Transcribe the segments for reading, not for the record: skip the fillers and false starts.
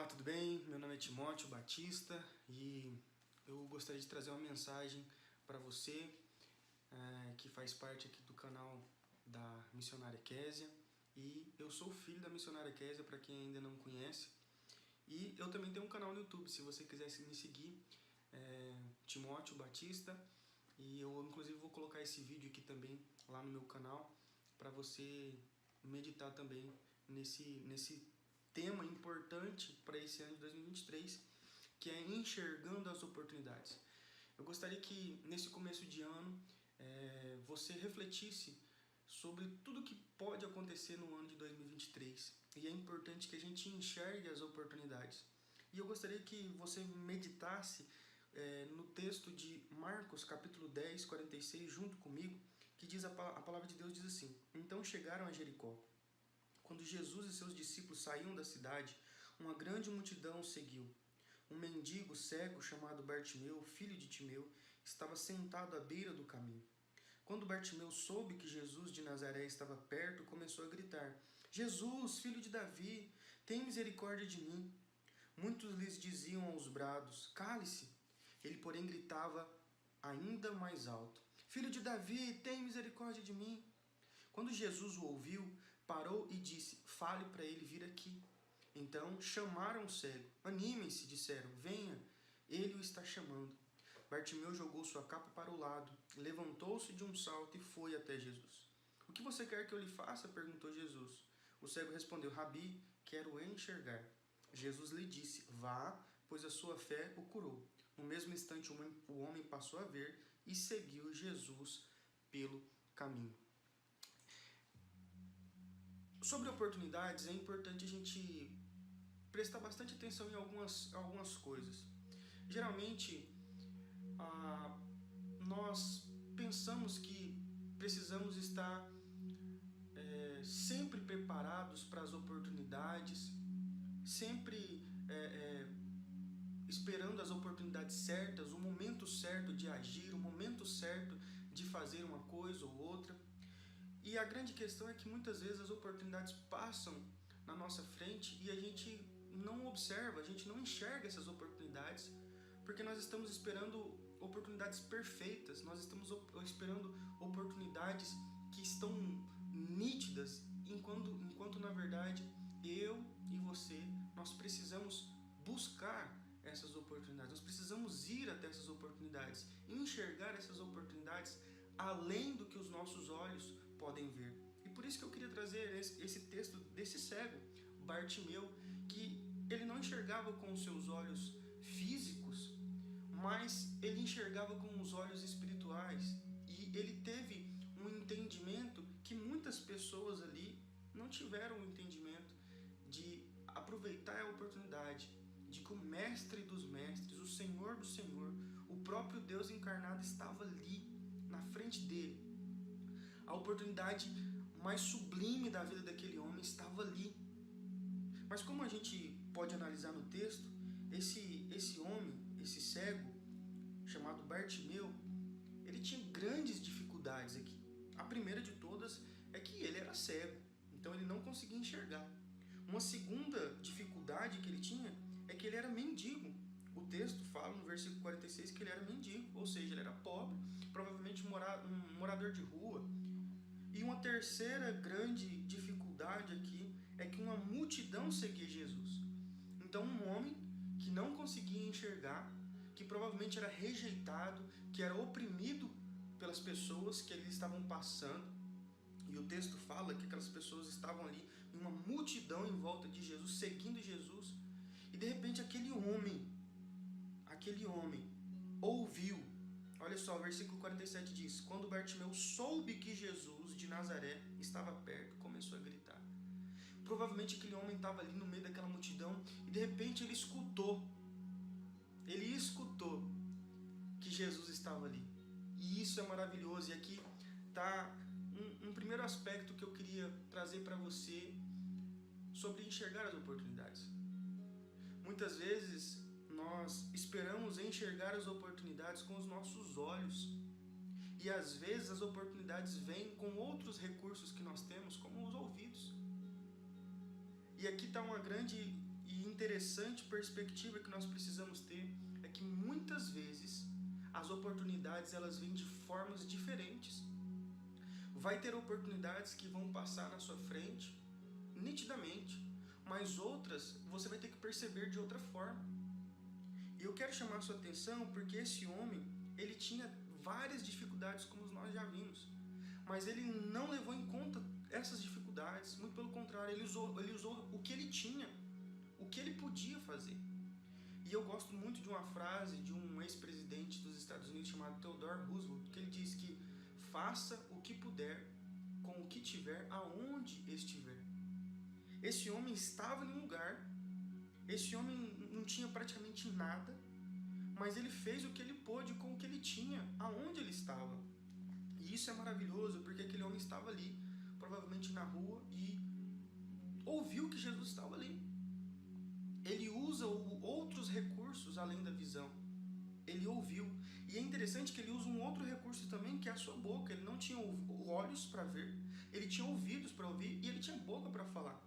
Olá, tudo bem? Meu nome é Timóteo Batista e eu gostaria de trazer uma mensagem para você que faz parte aqui do canal da Missionária Késia, e eu sou filho da Missionária Késia, para quem ainda não conhece, e eu também tenho um canal no YouTube, se você quiser me seguir, Timóteo Batista, e eu inclusive vou colocar esse vídeo aqui também lá no meu canal para você meditar também nesse tema importante para esse ano de 2023, que é enxergando as oportunidades. Eu gostaria que nesse começo de ano você refletisse sobre tudo que pode acontecer no ano de 2023, e é importante que a gente enxergue as oportunidades. E eu gostaria que você meditasse no texto de Marcos capítulo 10, 46, junto comigo, que diz a palavra de Deus diz assim: Então chegaram a Jericó. Quando Jesus e seus discípulos saíam da cidade, uma grande multidão o seguiu. Um mendigo cego chamado Bartimeu, filho de Timeu, estava sentado à beira do caminho. Quando Bartimeu soube que Jesus de Nazaré estava perto, começou a gritar: Jesus, filho de Davi, tem misericórdia de mim. Muitos lhes diziam aos brados: Cale-se. Ele, porém, gritava ainda mais alto: Filho de Davi, tem misericórdia de mim. Quando Jesus o ouviu, parou e disse: Fale para ele vir aqui. Então chamaram o cego. Animem-se, disseram, venha, ele o está chamando. Bartimeu jogou sua capa para o lado, levantou-se de um salto e foi até Jesus. O que você quer que eu lhe faça? Perguntou Jesus. O cego respondeu: Rabi, quero enxergar. Jesus lhe disse: Vá, pois a sua fé o curou. No mesmo instante o homem passou a ver e seguiu Jesus pelo caminho. Sobre oportunidades, é importante a gente prestar bastante atenção em algumas coisas. Geralmente, nós pensamos que precisamos estar sempre preparados para as oportunidades, sempre esperando as oportunidades certas, o momento certo de agir, o momento certo de fazer uma coisa ou outra. E a grande questão é que muitas vezes as oportunidades passam na nossa frente e a gente não observa, a gente não enxerga essas oportunidades, porque nós estamos esperando oportunidades perfeitas, nós estamos esperando oportunidades que estão nítidas, enquanto na verdade eu e você, nós precisamos buscar essas oportunidades, nós precisamos ir até essas oportunidades, enxergar essas oportunidades além do que os nossos olhos podem ver. E por isso que eu queria trazer esse texto desse cego, Bartimeu, que ele não enxergava com os seus olhos físicos, mas ele enxergava com os olhos espirituais. E ele teve um entendimento que muitas pessoas ali não tiveram o entendimento de aproveitar a oportunidade, de que o mestre dos mestres, o Senhor do Senhor, o próprio Deus encarnado estava ali, na frente dele. A oportunidade mais sublime da vida daquele homem estava ali. Mas como a gente pode analisar no texto, esse homem, esse cego, chamado Bartimeu, ele tinha grandes dificuldades aqui. A primeira de todas é que ele era cego, então ele não conseguia enxergar. Uma segunda dificuldade que ele tinha é que ele era mendigo. O texto fala no versículo 46 que ele era mendigo, ou seja, ele era pobre, provavelmente um morador de rua. E uma terceira grande dificuldade aqui é que uma multidão seguia Jesus. Então um homem que não conseguia enxergar, que provavelmente era rejeitado, que era oprimido pelas pessoas que ali estavam passando, e o texto fala que aquelas pessoas estavam ali em uma multidão em volta de Jesus, seguindo Jesus, e de repente aquele homem ouviu. Olha só, o versículo 47 diz: Quando Bartimeu soube que Jesus de Nazaré estava perto, começou a gritar. Provavelmente aquele homem estava ali no meio daquela multidão e de repente ele escutou que Jesus estava ali. E isso é maravilhoso. E aqui está um primeiro aspecto que eu queria trazer para você sobre enxergar as oportunidades. Muitas vezes nós esperamos enxergar as oportunidades com os nossos olhos. E às vezes as oportunidades vêm com outros recursos que nós temos, como os ouvidos. E aqui está uma grande e interessante perspectiva que nós precisamos ter é que muitas vezes as oportunidades elas vêm de formas diferentes. Vai ter oportunidades que vão passar na sua frente nitidamente, mas outras você vai ter que perceber de outra forma. E eu quero chamar a sua atenção porque esse homem, ele tinha várias dificuldades, como nós já vimos, mas ele não levou em conta essas dificuldades, muito pelo contrário, ele usou o que ele tinha, o que ele podia fazer. E eu gosto muito de uma frase de um ex-presidente dos Estados Unidos chamado Theodore Roosevelt, que ele diz que faça o que puder, com o que tiver, aonde estiver. Esse homem estava em um lugar, esse homem não tinha praticamente nada, mas ele fez o que ele pôde com o que ele tinha, aonde ele estava. E isso é maravilhoso, porque aquele homem estava ali, provavelmente na rua, e ouviu que Jesus estava ali. Ele usa outros recursos além da visão. Ele ouviu. E é interessante que ele usa um outro recurso também, que é a sua boca. Ele não tinha olhos para ver, ele tinha ouvidos para ouvir e ele tinha boca para falar.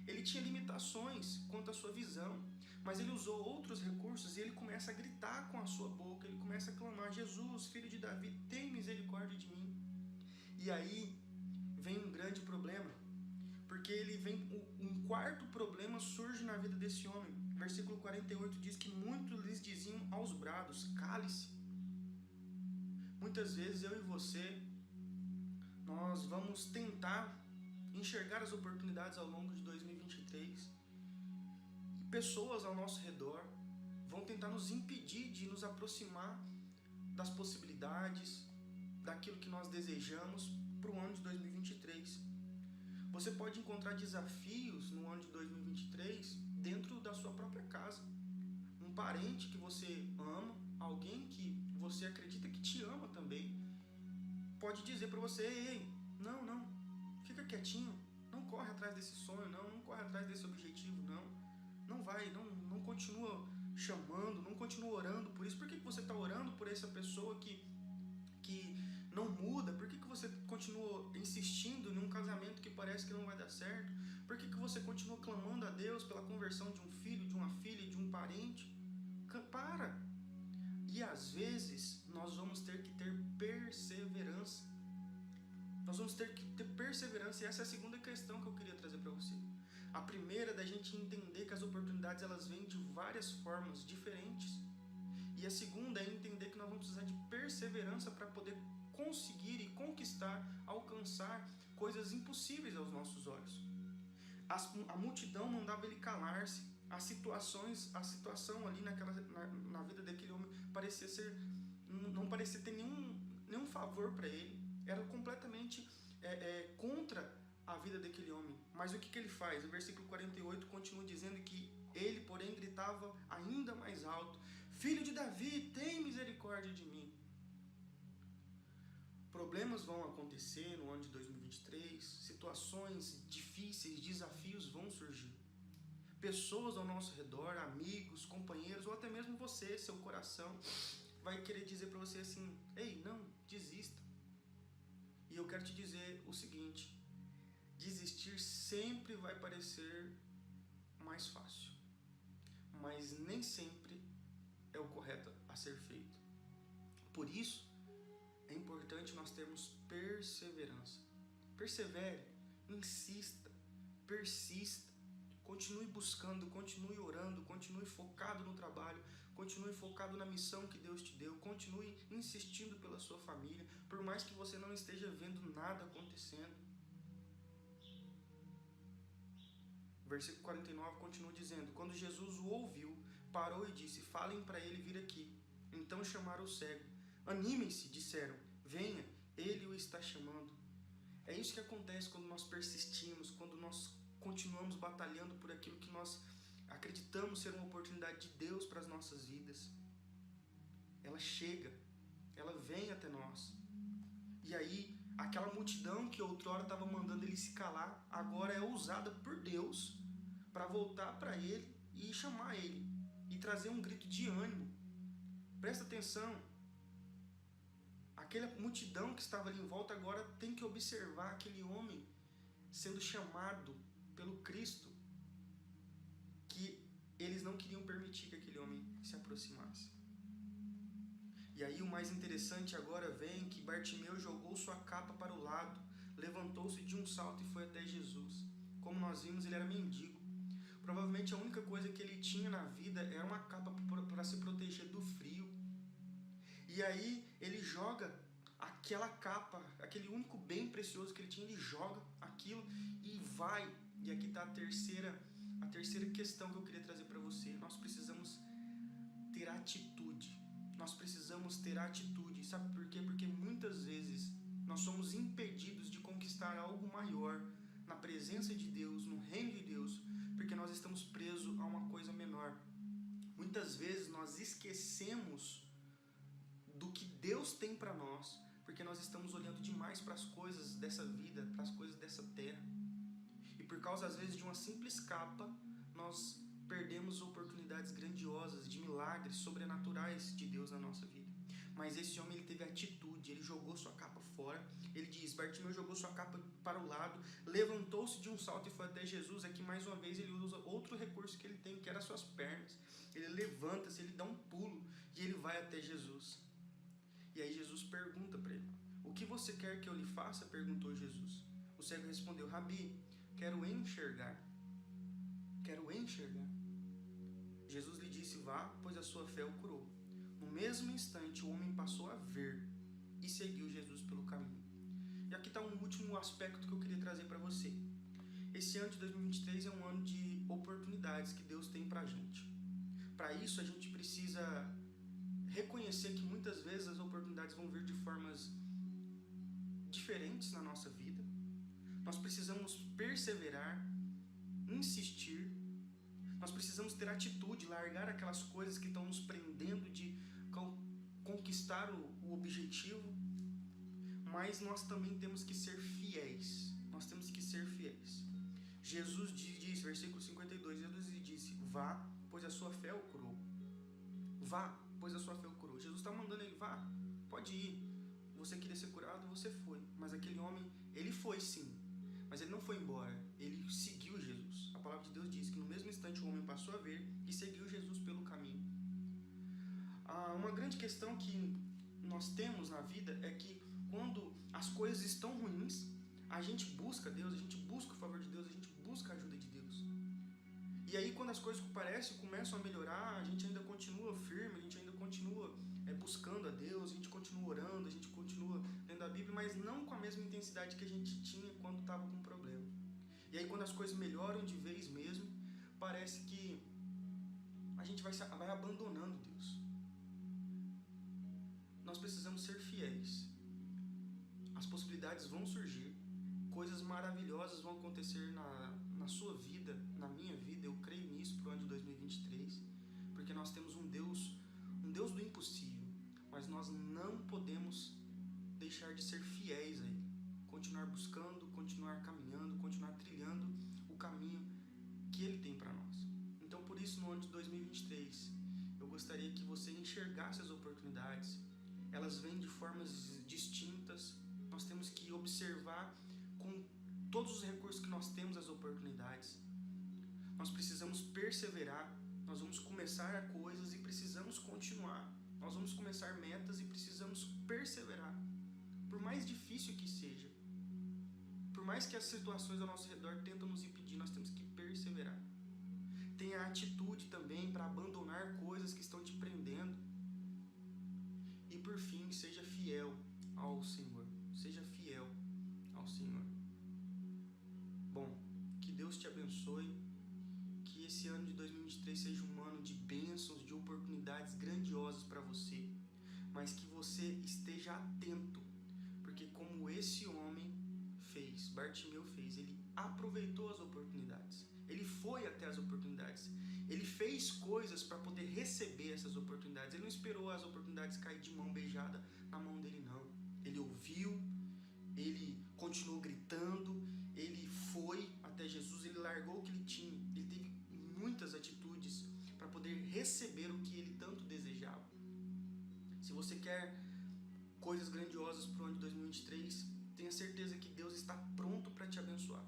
Ele tinha limitações quanto à sua visão, mas ele usou outros recursos e ele começa a gritar com a sua boca, ele começa a clamar: Jesus, filho de Davi, tem misericórdia de mim. E aí vem um grande problema, porque um quarto problema surge na vida desse homem. Versículo 48 diz que muitos lhes diziam aos brados: cale-se. Muitas vezes eu e você, nós vamos tentar enxergar as oportunidades ao longo de 2023 e pessoas ao nosso redor vão tentar nos impedir de nos aproximar das possibilidades, daquilo que nós desejamos para o ano de 2023. Você pode encontrar desafios no ano de 2023 dentro da sua própria casa. Um parente que você ama, alguém que você acredita que te ama também, pode dizer para você: ei, não, fica quietinho, não corre atrás desse sonho, não corre atrás desse objetivo, não vai, não continua chamando, não continua orando por isso. Por que você está orando por essa pessoa que não muda? Por que você continua insistindo em um casamento que parece que não vai dar certo? Por que você continua clamando a Deus pela conversão de um filho, de uma filha, de um parente? Para! E às vezes nós vamos ter que ter perseverança. Nós vamos ter que ter perseverança, e essa é a segunda questão que eu queria trazer para você. A primeira é da gente entender que as oportunidades elas vêm de várias formas diferentes. E a segunda é entender que nós vamos precisar de perseverança para poder conseguir e conquistar, alcançar coisas impossíveis aos nossos olhos. A multidão mandava ele calar-se. A situação ali na vida daquele homem não parecia ter nenhum favor para ele. Era completamente contra a vida daquele homem. Mas o que ele faz? O versículo 48 continua dizendo que ele, porém, gritava ainda mais alto: Filho de Davi, tem misericórdia de mim. Problemas vão acontecer no ano de 2023, situações difíceis, desafios vão surgir. Pessoas ao nosso redor, amigos, companheiros, ou até mesmo você, seu coração, vai querer dizer para você assim: ei, não, desista. E eu quero te dizer o seguinte: desistir sempre vai parecer mais fácil, mas nem sempre é o correto a ser feito. Por isso, é importante nós termos perseverança. Persevere, insista, persista, continue buscando, continue orando, continue focado no trabalho, continue focado na missão que Deus te deu, continue insistindo pela sua família, por mais que você não esteja vendo nada acontecendo. Versículo 49 continua dizendo: quando Jesus o ouviu, parou e disse: falem para ele vir aqui. Então chamaram o cego. Animem-se, disseram, venha, ele o está chamando. É isso que acontece quando nós persistimos, quando nós continuamos batalhando por aquilo que nós acreditamos ser uma oportunidade de Deus para as nossas vidas. Ela chega, ela vem até nós. E aí, aquela multidão que outrora estava mandando ele se calar, agora é usada por Deus para voltar para ele e chamar ele e trazer um grito de ânimo. Presta atenção. Aquela multidão que estava ali em volta agora tem que observar aquele homem sendo chamado pelo Cristo, que queriam permitir que aquele homem se aproximasse. E aí o mais interessante agora vem que Bartimeu jogou sua capa para o lado, levantou-se de um salto e foi até Jesus. Como nós vimos, ele era mendigo. Provavelmente a única coisa que ele tinha na vida era uma capa para se proteger do frio. E aí ele joga aquela capa, aquele único bem precioso que ele tinha, ele joga aquilo e vai. E aqui está a terceira questão que eu queria trazer para você. Nós precisamos ter atitude. Nós precisamos ter atitude. Sabe por quê? Porque muitas vezes nós somos impedidos de conquistar algo maior na presença de Deus, no reino de Deus, porque nós estamos presos a uma coisa menor. Muitas vezes nós esquecemos do que Deus tem para nós, porque nós estamos olhando demais para as coisas dessa vida, para as coisas dessa terra. E por causa, às vezes, de uma simples capa, nós perdemos oportunidades grandiosas, de milagres sobrenaturais de Deus na nossa vida. Mas esse homem, ele teve atitude, ele jogou sua capa fora. Ele diz, Bartimeu jogou sua capa para o lado, levantou-se de um salto e foi até Jesus. Aqui, mais uma vez, ele usa outro recurso que ele tem, que era as suas pernas. Ele levanta-se, ele dá um pulo e ele vai até Jesus. E aí Jesus pergunta para ele, o que você quer que eu lhe faça? Perguntou Jesus. O cego respondeu, Rabi, quero enxergar. Quero enxergar. Jesus lhe disse, vá, pois a sua fé o curou. No mesmo instante, o homem passou a ver e seguiu Jesus pelo caminho. E aqui está um último aspecto que eu queria trazer para você. Esse ano de 2023 é um ano de oportunidades que Deus tem para a gente. Para isso, a gente precisa reconhecer que muitas vezes as oportunidades vão vir de formas diferentes na nossa vida. Nós precisamos perseverar, insistir. Nós precisamos ter atitude, largar aquelas coisas que estão nos prendendo de conquistar o objetivo. Mas nós também temos que ser fiéis. Nós temos que ser fiéis. Jesus diz, versículo 52, Jesus lhe disse, vá, pois a sua fé o curou. Vá, pois a sua fé o curou. Jesus está mandando ele, vá, pode ir. Você queria ser curado, você foi. Mas aquele homem, ele foi sim. Mas ele não foi embora, ele seguiu Jesus. A palavra de Deus diz que no mesmo instante o homem passou a ver e seguiu Jesus pelo caminho. Uma grande questão que nós temos na vida é que quando as coisas estão ruins, a gente busca Deus, a gente busca o favor de Deus, a gente busca a ajuda de Deus. E aí quando as coisas começam a melhorar, a gente ainda continua firme, a gente ainda continua buscando a Deus, a gente continua orando, a gente continua lendo a Bíblia, mas não com a mesma intensidade que a gente tinha quando estava com problema. E aí quando as coisas melhoram de vez mesmo, parece que a gente vai abandonando Deus. Nós precisamos ser fiéis. As possibilidades vão surgir, coisas maravilhosas vão acontecer na sua vida, na minha vida, eu creio nisso para o ano de 2023, porque nós temos um Deus do impossível, mas nós não podemos deixar de ser fiéis a Ele, continuar buscando, continuar caminhando, continuar trilhando o caminho que Ele tem para nós. Então, por isso, no ano de 2023, eu gostaria que você enxergasse as oportunidades. Elas vêm de formas distintas. Nós temos que observar com todos os recursos que nós temos as oportunidades. Nós precisamos perseverar. Nós vamos começar coisas e precisamos continuar. Nós vamos começar metas e precisamos perseverar. Por mais difícil que seja, por mais que as situações ao nosso redor tentam nos impedir, nós temos que perseverar. Tenha atitude também para abandonar coisas que estão te prendendo. E por fim, seja fiel ao Senhor. Seja fiel ao Senhor. Bom, que Deus te abençoe. Que esse ano de 2023 seja um ano de bênçãos, de oportunidades grandiosas para você. Mas que você esteja atento. Porque como esse homem fez, Bartimeu fez, ele aproveitou as oportunidades. Ele foi até as oportunidades. Ele fez coisas para poder receber essas oportunidades. Ele não esperou as oportunidades cair de mão beijada na mão dele, não. Ele ouviu, ele continuou gritando, ele foi até Jesus, ele largou o que ele tinha. Ele teve muitas atitudes para poder receber o que ele tanto desejava. Se você quer coisas grandiosas para o ano de 2023, tenha certeza que Deus está pronto para te abençoar.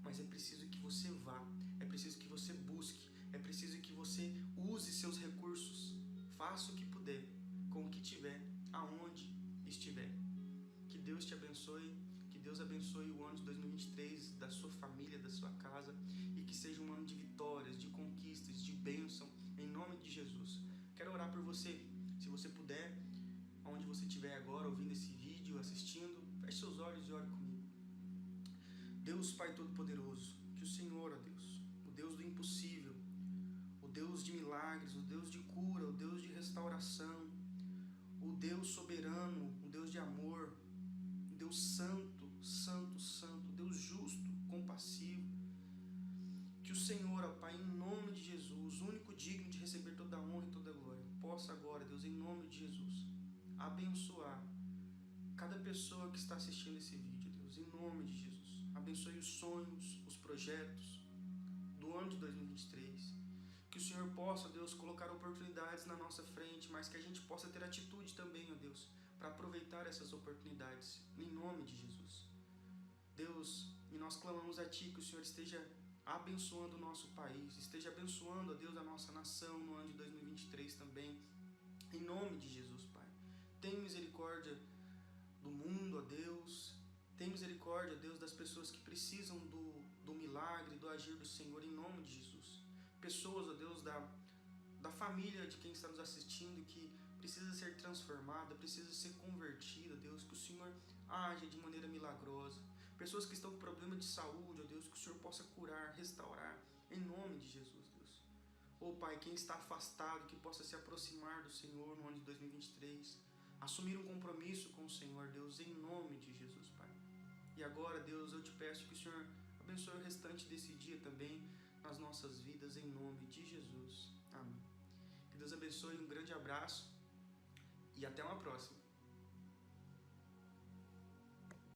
Mas é preciso que você vá, é preciso que você busque, é preciso que você o Deus abençoe o ano de 2023 da sua família, da sua casa, e que seja um ano de vitórias, de conquistas, de bênção, em nome de Jesus. Quero orar por você. Se você puder, onde você estiver agora, ouvindo esse vídeo, assistindo, feche seus olhos e ore comigo. Deus Pai Todo-Poderoso, que o Senhor, ó Deus, o Deus do impossível, o Deus de milagres, o Deus de cura, o Deus de restauração, o Deus soberano, o Deus de amor, o Deus santo, santo, santo, Deus justo, compassivo, que o Senhor, ó Pai, em nome de Jesus, único digno de receber toda a honra e toda a glória, possa agora, Deus, em nome de Jesus, abençoar cada pessoa que está assistindo esse vídeo, Deus, em nome de Jesus. Abençoe os sonhos, os projetos do ano de 2023. Que o Senhor possa, Deus, colocar oportunidades na nossa frente, mas que a gente possa ter atitude também, ó Deus, para aproveitar essas oportunidades, em nome de Jesus. Deus, e nós clamamos a Ti que o Senhor esteja abençoando o nosso país, esteja abençoando, ó Deus, a nossa nação no ano de 2023 também, em nome de Jesus, Pai. Tem misericórdia do mundo, ó Deus. Tem misericórdia, Deus, das pessoas que precisam do milagre, do agir do Senhor, em nome de Jesus. Pessoas, ó Deus, da família de quem está nos assistindo, que precisa ser transformada, precisa ser convertida, Deus, que o Senhor age de maneira milagrosa. Pessoas que estão com problema de saúde, ó Deus, que o Senhor possa curar, restaurar, em nome de Jesus, Deus. Ó Pai, quem está afastado, que possa se aproximar do Senhor no ano de 2023, assumir um compromisso com o Senhor, Deus, em nome de Jesus, Pai. E agora, Deus, eu te peço que o Senhor abençoe o restante desse dia também nas nossas vidas, em nome de Jesus. Amém. Que Deus abençoe, um grande abraço e até uma próxima.